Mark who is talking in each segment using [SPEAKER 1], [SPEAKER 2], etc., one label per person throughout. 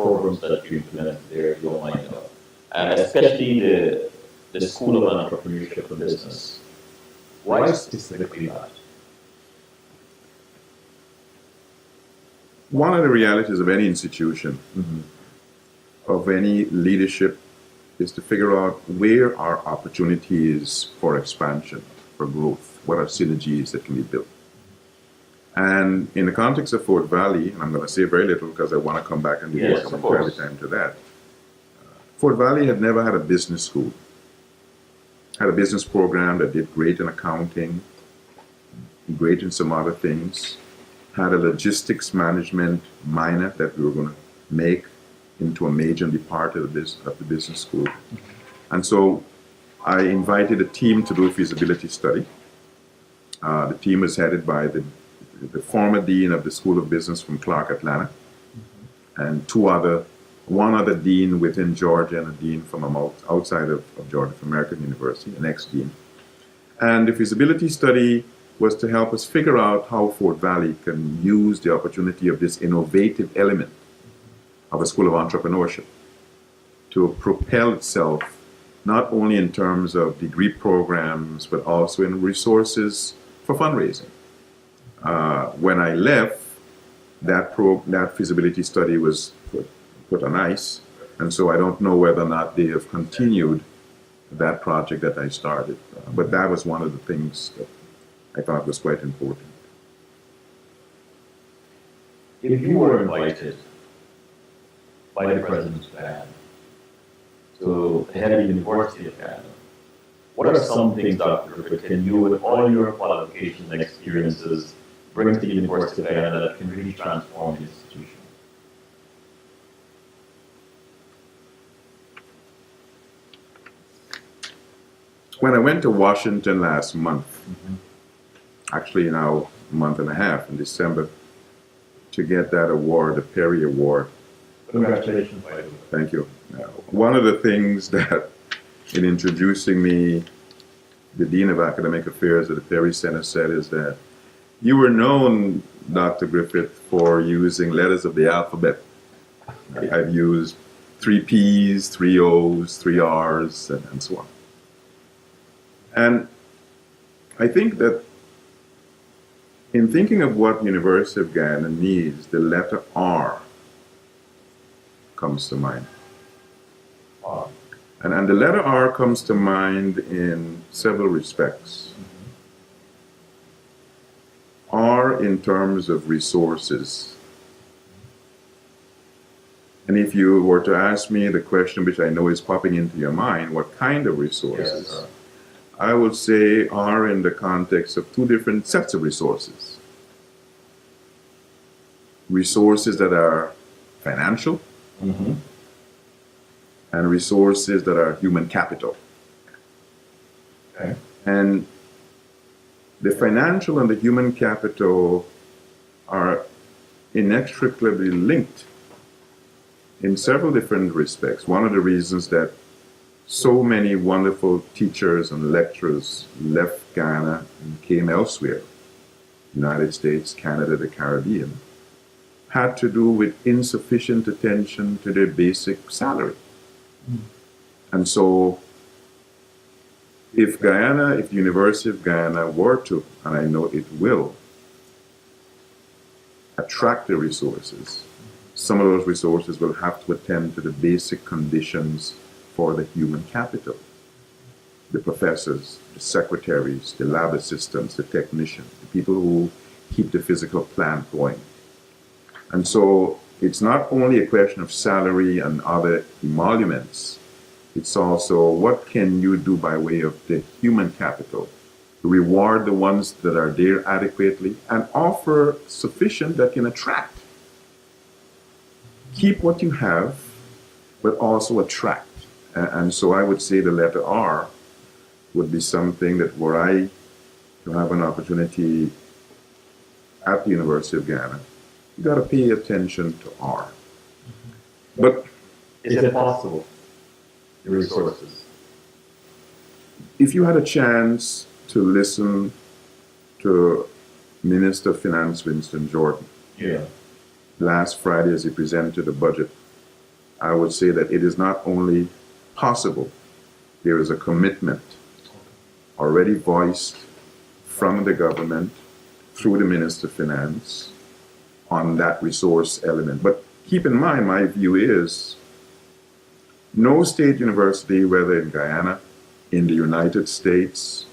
[SPEAKER 1] programs that you implemented there, if you don't mind, especially the School of Entrepreneurship and Business. Why specifically that?
[SPEAKER 2] One of the realities of any institution, of any leadership, is to figure out where are opportunities for expansion, for growth, what are synergies that can be built. And in the context of Fort Valley, and I'm going to say very little because I want to come back and devote some private time to that, Fort Valley had never had a business school. Had a business program that did great in accounting, great in some other things, had a logistics management minor that we were going to make into a major part of the business school. And so I invited a team to do a feasibility study. The team was headed by the former dean of the School of Business from Clark, Atlanta, and one other dean within Georgia and a dean from outside of Georgia, from American University, an ex-dean. And the feasibility study was to help us figure out how Fort Valley can use the opportunity of this innovative element of a School of Entrepreneurship to propel itself, not only in terms of degree programs, but also in resources for fundraising. When I left, that feasibility study was put on ice, and so I don't know whether or not they have continued that project that I started. But that was one of the things that I thought was quite important.
[SPEAKER 1] If you were invited by the President of Guyana to head the University of Guyana, what are some things, Dr. Griffith, can you, with all your qualifications and experiences, bring to the University of Guyana that can really transform the institution?
[SPEAKER 2] When I went to Washington last month, actually now a month and a half, in December, to get that award, the Perry Award.
[SPEAKER 1] Congratulations, by the way.
[SPEAKER 2] Thank you. One of the things that, in introducing me, the Dean of Academic Affairs at the Perry Center said is that you were known, Dr. Griffith, for using letters of the alphabet. I've used 3 P's, 3 O's, 3 R's, and so on. And I think that in thinking of what University of Guyana needs, the letter R comes to mind. And the letter R comes to mind in several respects. R in terms of resources. And if you were to ask me the question which I know is popping into your mind, what kind of resources? Yes, I would say R in the context of 2 different sets of resources. Resources that are financial, and resources that are human capital. Okay. And the financial and the human capital are inextricably linked in several different respects. One of the reasons that so many wonderful teachers and lecturers left Guyana and came elsewhere, United States, Canada, the Caribbean, had to do with insufficient attention to their basic salary. And so if the University of Guyana were to, and I know it will, attract the resources, some of those resources will have to attend to the basic conditions for the human capital. The professors, the secretaries, the lab assistants, the technicians, the people who keep the physical plant going. And so it's not only a question of salary and other emoluments, it's also what can you do by way of the human capital to reward the ones that are there adequately and offer sufficient that can attract. Keep what you have, but also attract. And so I would say the letter R would be something that were I to have an opportunity at the University of Guyana, you got to pay attention to R. But
[SPEAKER 1] is it possible? The resources.
[SPEAKER 2] If you had a chance to listen to Minister of Finance Winston Jordan last Friday as he presented the budget I would say that it is not only possible, there is a commitment already voiced from the government through the Minister of Finance on that resource element. But keep in mind, my view is no state university, whether in Guyana, in the United States,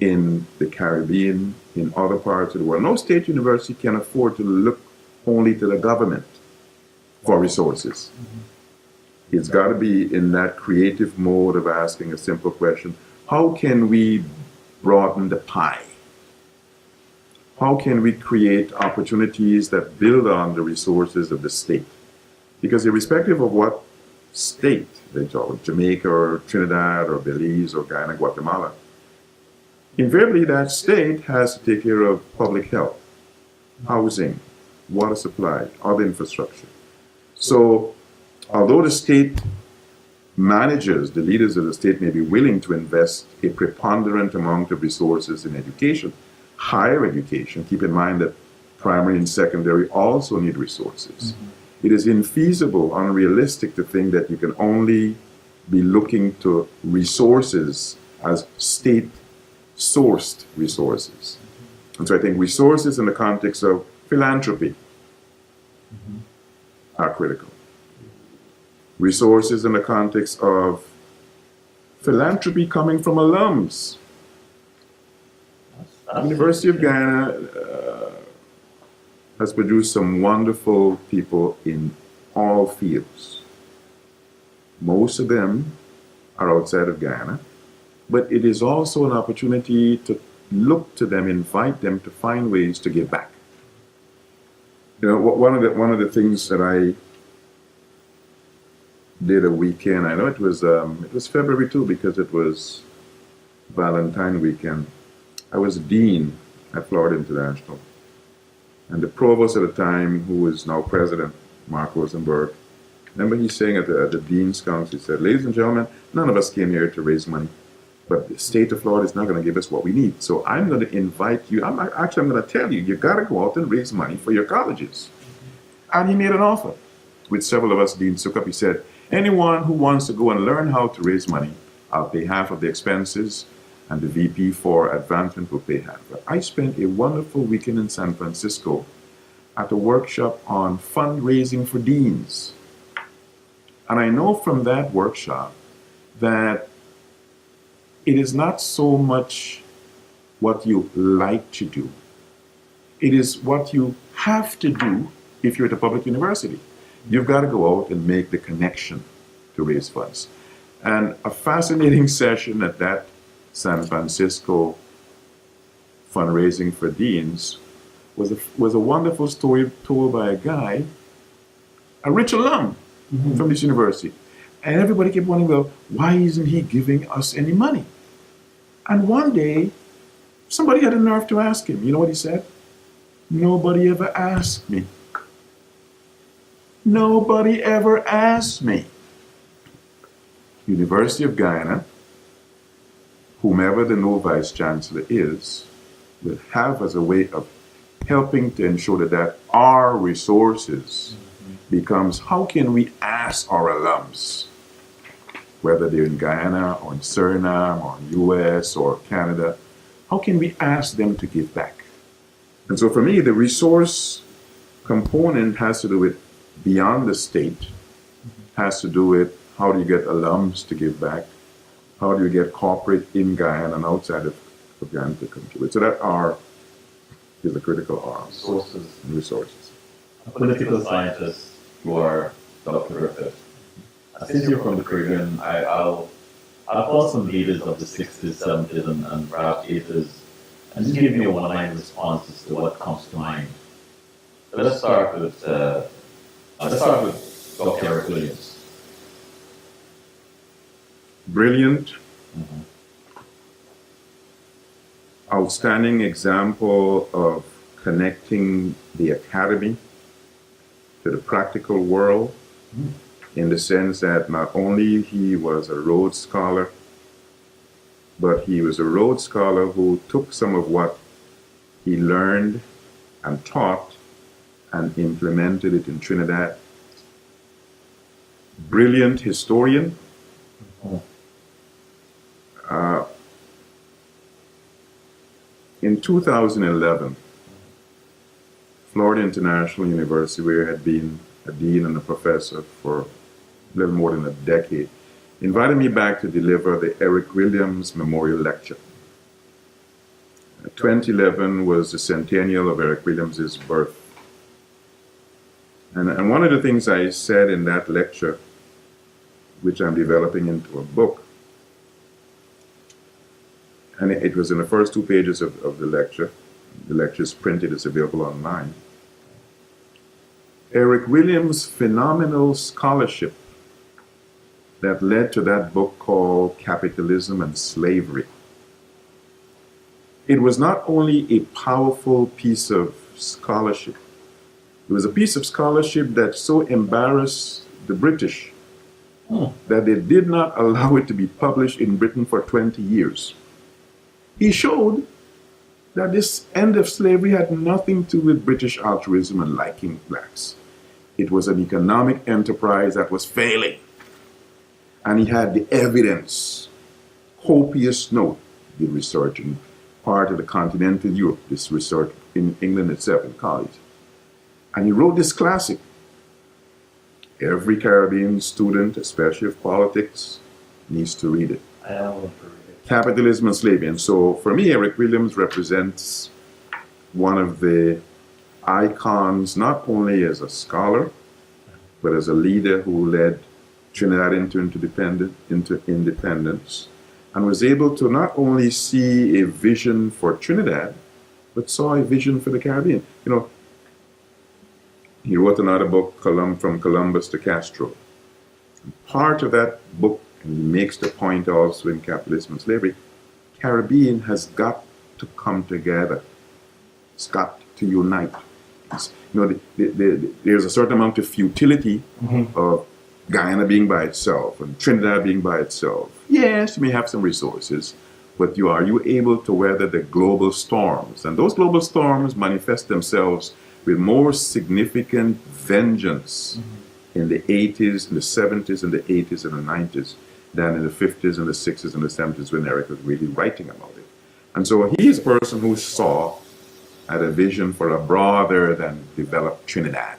[SPEAKER 2] in the Caribbean, in other parts of the world, no state university can afford to look only to the government for resources. It's got to be in that creative mode of asking a simple question: how can we broaden the pie? How can we create opportunities that build on the resources of the state? Because irrespective of what state they talk, Jamaica or Trinidad or Belize or Guyana, Guatemala, invariably that state has to take care of public health, housing, water supply, other infrastructure. So although the state managers, the leaders of the state may be willing to invest a preponderant amount of resources in education, higher education, keep in mind that primary and secondary also need resources. It is infeasible, unrealistic to think that you can only be looking to resources as state-sourced resources. And so I think resources in the context of philanthropy are critical. Resources in the context of philanthropy coming from alums. The University of Guyana has produced some wonderful people in all fields. Most of them are outside of Guyana, but it is also an opportunity to look to them, invite them to find ways to give back. You know, one of the things that I did a weekend, I know it was February too, because it was Valentine weekend. I was dean at Florida International, and the provost at the time, who is now president, Mark Rosenberg, remember he saying at the Dean's Council, he said, "Ladies and gentlemen, none of us came here to raise money, but the state of Florida is not going to give us what we need. So I'm going to invite you, I'm going to tell you, you got to go out and raise money for your colleges." And he made an offer, which several of us deans took up. He said, "Anyone who wants to go and learn how to raise money, I'll pay half of the expenses, and the VP for advancement will pay half." I spent a wonderful weekend in San Francisco at a workshop on fundraising for deans. And I know from that workshop that it is not so much what you like to do. It is what you have to do if you're at a public university. You've got to go out and make the connection to raise funds. And a fascinating session at that San Francisco fundraising for deans was a wonderful story told by a guy, a rich alum from this university. And everybody kept wondering, well, why isn't he giving us any money? And one day, somebody had the nerve to ask him. You know what he said? "Nobody ever asked me. Nobody ever asked me." University of Guyana, whomever the new vice chancellor is, will have as a way of helping to ensure that our resources becomes, how can we ask our alums, whether they're in Guyana or in Suriname or in US or Canada, how can we ask them to give back? And so for me, the resource component has to do with beyond the state, has to do with how do you get alums to give back? How do you get corporate in Guyana and outside of Guyana to contribute? So that R is a critical R. Resources.
[SPEAKER 1] A political scientist, you are Dr. Griffith. Since you're from the Caribbean, I'll call some leaders of the 60s, 70s, and perhaps 80s, and just give me a one-line response as to what comes to mind. Let's start with Dr. Eric Williams.
[SPEAKER 2] Brilliant, outstanding example of connecting the academy to the practical world, in the sense that not only he was a Rhodes Scholar, but he was a Rhodes Scholar who took some of what he learned and taught and implemented it in Trinidad. brilliant historian. Uh, in 2011, Florida International University, where I had been a dean and a professor for a little more than a decade, invited me back to deliver the Eric Williams Memorial Lecture. 2011 was the centennial of Eric Williams's birth. And one of the things I said in that lecture, which I'm developing into a book, and it was in the first 2 pages of the lecture. The lecture is printed, it's available online. Eric Williams' phenomenal scholarship that led to that book called Capitalism and Slavery. It was not only a powerful piece of scholarship, it was a piece of scholarship that so embarrassed the British that they did not allow it to be published in Britain for 20 years. He showed that this end of slavery had nothing to do with British altruism and liking blacks. It was an economic enterprise that was failing. And he had the evidence, copious note, the research in part of the continental Europe, this research in England itself, in college. And he wrote this classic. Every Caribbean student, especially of politics, needs to read it.
[SPEAKER 1] I don't want to read it.
[SPEAKER 2] Capitalism and Slavery. And so for me, Eric Williams represents one of the icons, not only as a scholar, but as a leader who led Trinidad into independence, and was able to not only see a vision for Trinidad, but saw a vision for the Caribbean. You know, he wrote another book, From Columbus to Castro. And part of that book, and he makes the point also in Capitalism and Slavery, Caribbean has got to come together. It's got to unite. There's a certain amount of futility of Guyana being by itself and Trinidad being by itself. Yes, you may have some resources, but are you able to weather the global storms? And those global storms manifest themselves with more significant vengeance in the 80s, in the 70s, in the 80s, and the 90s than in the 50s and the 60s and the 70s when Eric was really writing about it. And so he is a person who had a vision for a broader than developed Trinidad.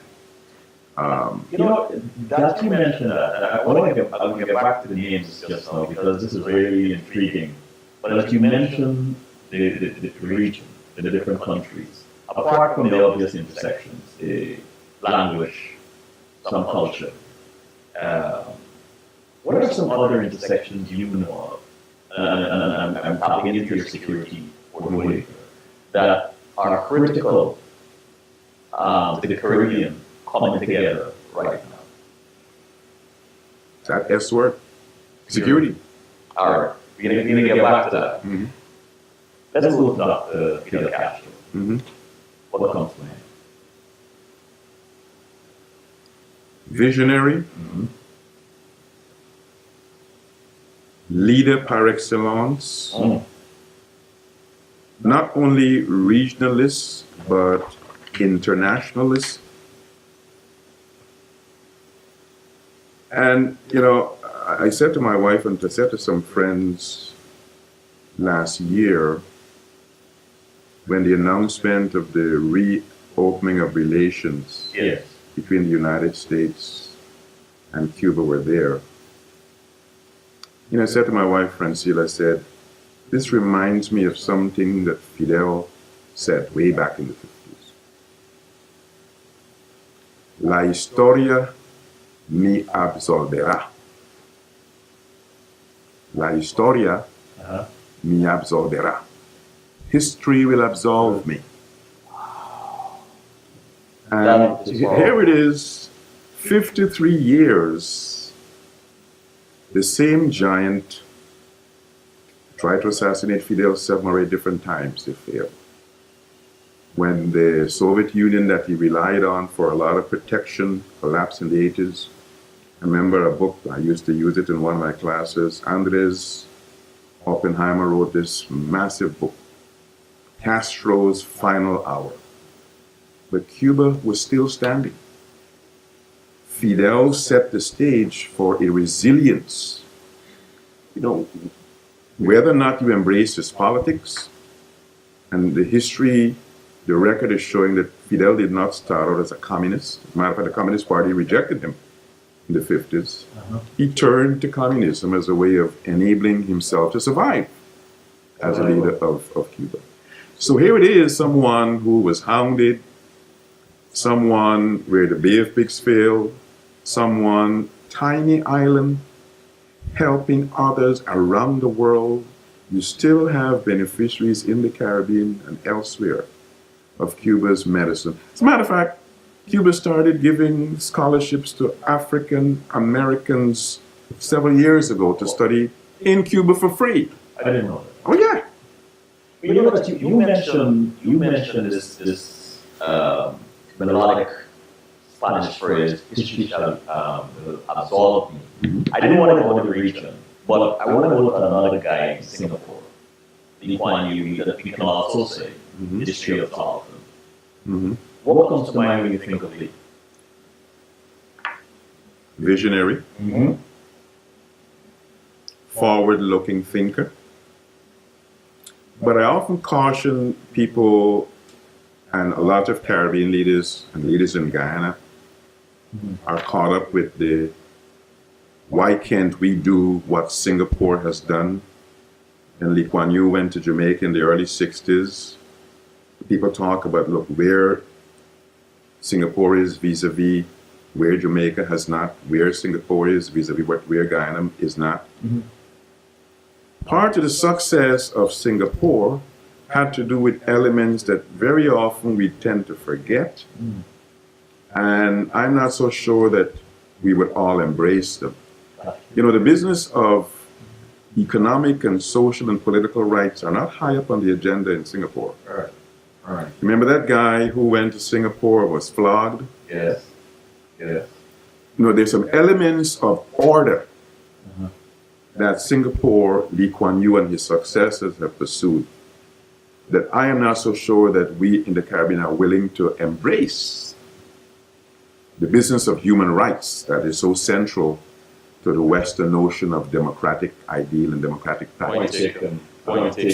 [SPEAKER 1] That you mentioned that, I want to get back to the names just now because this is really intriguing. But as you mentioned the region, the different countries, apart from the obvious intersections, the language, some culture, what are some other intersections you know of? And I'm tapping into your security portfolio that are critical to the Caribbean coming together right now.
[SPEAKER 2] That S word, security.
[SPEAKER 1] All right, we're going to get back to that. Let's move to Fidel Castro. What comes to mind?
[SPEAKER 2] Visionary, leader par excellence, not only regionalist, but internationalist. And, I said to my wife and I said to some friends last year, when the announcement of the reopening of relations between the United States and Cuba were there, I said to my wife, Francila, I said, this reminds me of something that Fidel said way back in the 50s. La historia me absolverá. La historia me absolverá. History will absolve me. And here it is, 53 years, the same giant tried to assassinate Fidel 7 or 8 different times, they failed. When the Soviet Union that he relied on for a lot of protection collapsed in the 80s, I remember a book, I used to use it in one of my classes, Andres Oppenheimer wrote this massive book, Castro's Final Hour. But Cuba was still standing. Fidel set the stage for a resilience. You know, whether or not you embrace his politics, and the history, the record is showing that Fidel did not start out as a communist. As a matter of fact, the Communist Party rejected him in the 50s. He turned to communism as a way of enabling himself to survive as a leader of Cuba. So here it is, someone who was hounded, someone where the Bay of Pigs failed, someone, tiny island, helping others around the world. You still have beneficiaries in the Caribbean and elsewhere of Cuba's medicine. As a matter of fact, Cuba started giving scholarships to African Americans several years ago to study in Cuba for free.
[SPEAKER 1] I didn't know that.
[SPEAKER 2] Oh yeah.
[SPEAKER 1] You know what? You mentioned this melodic Spanish phrase, history shall absolve me. I didn't want to go to the region, but I want to go to another guy in Singapore, Lee Kuan Yew, that we can also say history absolves him. What comes to mind when you think of Lee?
[SPEAKER 2] Visionary, forward-looking thinker. But I often caution people, and a lot of Caribbean leaders and leaders in Guyana are caught up with the why can't we do what Singapore has done? And Lee Kuan Yew went to Jamaica in the early 60s. People talk about, look, where Singapore is vis-a-vis where Jamaica has not, where Singapore is vis-a-vis where Guyana is not. Part of the success of Singapore had to do with elements that very often we tend to forget. And I'm not so sure that we would all embrace them. You know, the business of economic and social and political rights are not high up on the agenda in Singapore.
[SPEAKER 1] All right.
[SPEAKER 2] Remember that guy who went to Singapore, was flogged?
[SPEAKER 1] Yes. Yes.
[SPEAKER 2] You know, there's some elements of order that Singapore, Lee Kuan Yew and his successors have pursued that I am not so sure that we in the Caribbean are willing to embrace. The business of human rights that is so central to the Western notion of democratic ideal and democratic practice.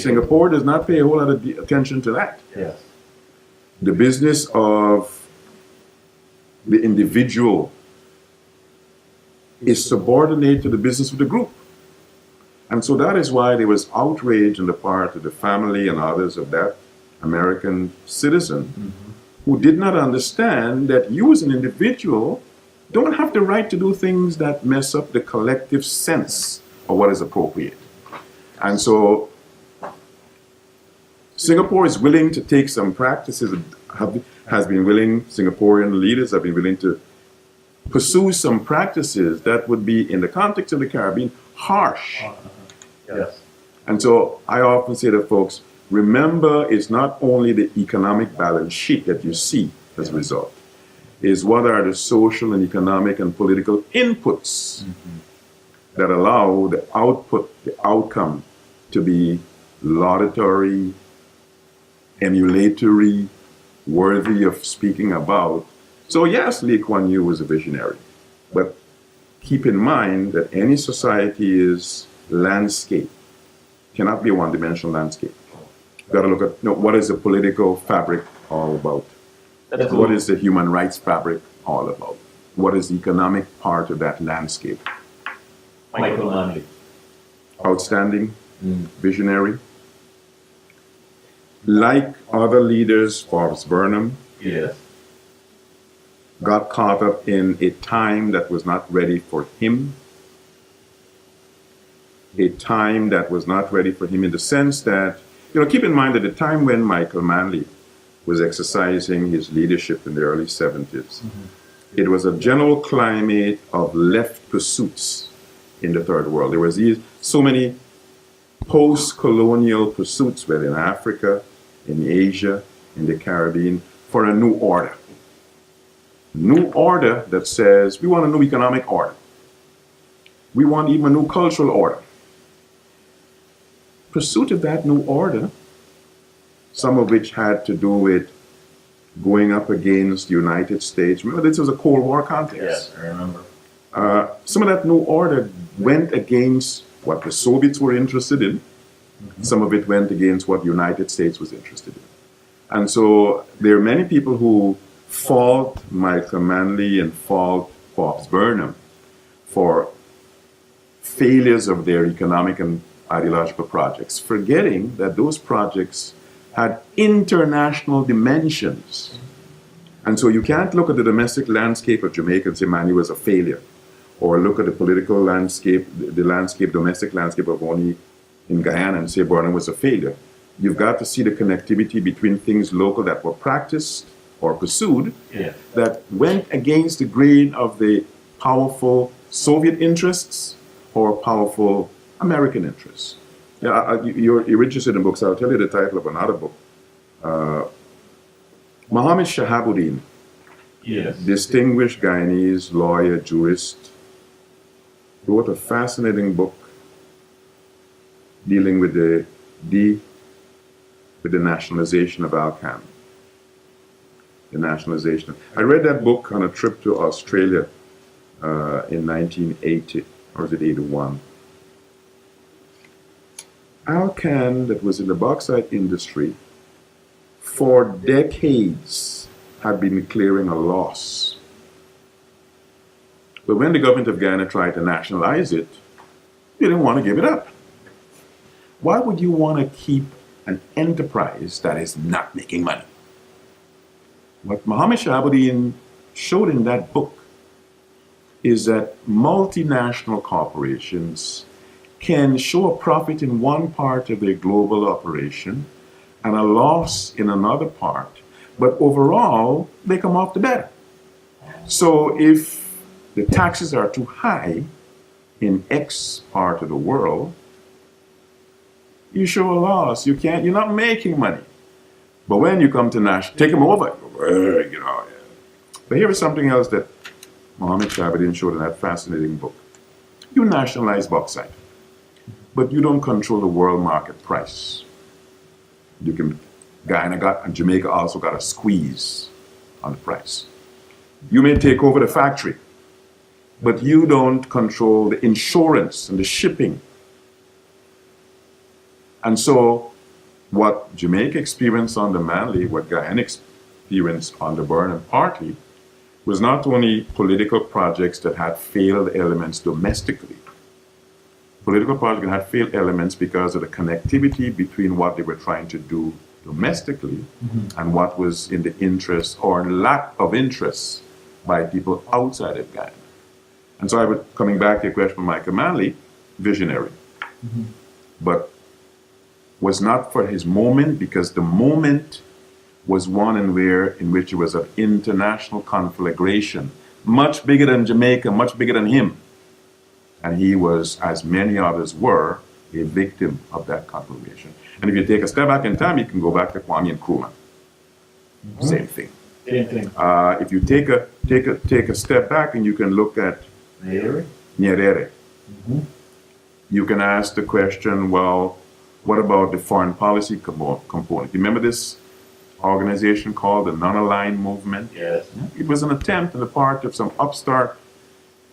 [SPEAKER 2] Singapore does not pay a whole lot of attention to that.
[SPEAKER 1] Yes.
[SPEAKER 2] The business of the individual is subordinate to the business of the group. And so that is why there was outrage on the part of the family and others of that American citizen who did not understand that you as an individual don't have the right to do things that mess up the collective sense of what is appropriate. And so Singapore is willing to take some practices, has been willing, Singaporean leaders have been willing to pursue some practices that would be, in the context of the Caribbean, harsh.
[SPEAKER 1] Yes.
[SPEAKER 2] And so I often say to folks, remember, it's not only the economic balance sheet that you see as a result, is what are the social and economic and political inputs that allow the output, the outcome to be laudatory, emulatory, worthy of speaking about. So yes, Lee Kuan Yew was a visionary, but keep in mind that any society is landscape, cannot be a one-dimensional landscape. You've got to look at what is the political fabric all about? What is the human rights fabric all about? What is the economic part of that landscape?
[SPEAKER 1] Michael Manley.
[SPEAKER 2] Outstanding, visionary. Like other leaders, Forbes Burnham,
[SPEAKER 1] Yes.
[SPEAKER 2] got caught up in a time that was not ready for him. A time that was not ready for him in the sense that, keep in mind that the time when Michael Manley was exercising his leadership in the early 70s, it was a general climate of left pursuits in the third world. There was so many post-colonial pursuits, whether in Africa, in Asia, in the Caribbean, for a new order. New order that says we want a new economic order. We want even a new cultural order. Pursuit of that new order, some of which had to do with going up against the United States. Remember, this was a Cold War context.
[SPEAKER 1] Yes, I remember.
[SPEAKER 2] Some of that new order went against what the Soviets were interested in. Some of it went against what the United States was interested in. And so there are many people who fault Michael Manley and fault Forbes Burnham for failures of their economic and ideological projects, forgetting that those projects had international dimensions. And so you can't look at the domestic landscape of Jamaica and say Manley was a failure, or look at the political landscape, the landscape, domestic landscape of only in Guyana and say Burnham was a failure. You've got to see the connectivity between things local that were practiced or pursued that went against the grain of the powerful Soviet interests or powerful American interests. Yeah, you're interested in books. I'll tell you the title of another book. Mohammed Shahabuddin, distinguished Guyanese lawyer, jurist, wrote a fascinating book dealing with the nationalization of Alcan. The nationalization. I read that book on a trip to Australia in 1980, or was it 81? Alcan, that was in the bauxite industry, for decades had been declaring a loss. But when the government of Guyana tried to nationalize it, they didn't want to give it up. Why would you want to keep an enterprise that is not making money? What Mohammed Shahabuddin showed in that book is that multinational corporations can show a profit in one part of their global operation and a loss in another part, but overall they come off the better. So if the taxes are too high in X part of the world, you show a loss. You're not making money. But when you come to national, take them over, you know. But here is something else that Mohammed Shahabuddin showed in that fascinating book. You nationalize bauxite, but you don't control the world market price. Guyana and Jamaica also got a squeeze on the price. You may take over the factory, but you don't control the insurance and the shipping. And so what Jamaica experienced under Manley, what Guyana experienced under Burnham partly, was not only political projects that had failed elements domestically. Political projects had failed elements because of the connectivity between what they were trying to do domestically and what was in the interest or lack of interest by people outside of Guyana. And so I would, coming back to your question, Michael Manley, visionary. But was not for his moment, because the moment was one in which it was an international conflagration, much bigger than Jamaica, much bigger than him. And he was, as many others were, a victim of that conflagration. And if you take a step back in time, you can go back to Kwame Nkrumah. Same thing. If you take a step back and you can look at Nyerere, you can ask the question, well, what about the foreign policy component? You remember this organization called the Non-Aligned Movement?
[SPEAKER 1] Yes.
[SPEAKER 2] It was an attempt on the part of some upstart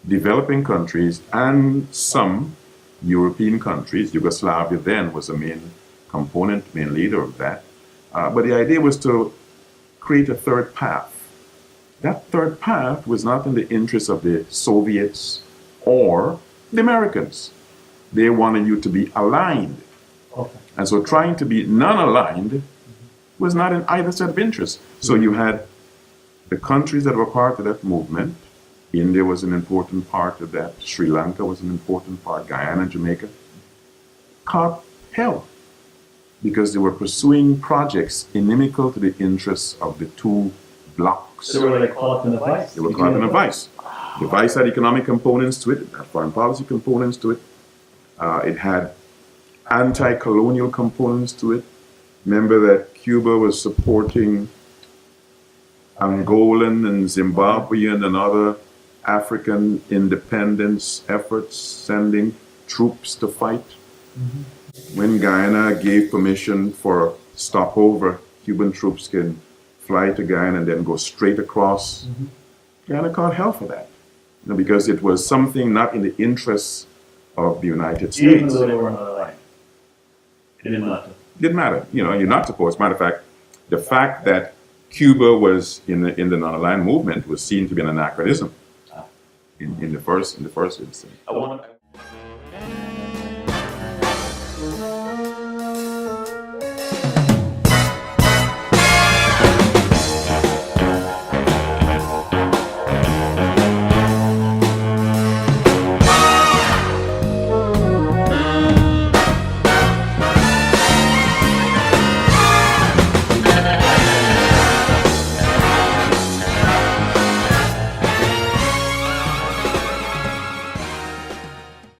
[SPEAKER 2] developing countries and some European countries. Yugoslavia then was a main component, main leader of that. But the idea was to create a third path. That third path was not in the interest of the Soviets or the Americans. They wanted you to be aligned. And so trying to be non-aligned was not in either set of interests. So you had the countries that were part of that movement. India was an important part of that. Sri Lanka was an important part. Guyana, Jamaica. Caught hell because they were pursuing projects inimical to the interests of the two blocks.
[SPEAKER 1] So were they caught in a vice?
[SPEAKER 2] They were caught in a vice. The vice had economic components to it. It had foreign policy components to it. It had anti-colonial components to it. Remember that Cuba was supporting Angolan and Zimbabwean and other African independence efforts, sending troops to fight. When Guyana gave permission for stopover, Cuban troops can fly to Guyana and then go straight across. Guyana caught hell for that, because it was something not in the interests of the United States.
[SPEAKER 1] Even though they were on the line. It didn't matter.
[SPEAKER 2] Didn't matter. You're not supposed. Matter of fact, the fact that Cuba was in the non-aligned movement was seen to be an anachronism in the first instance.
[SPEAKER 1] I want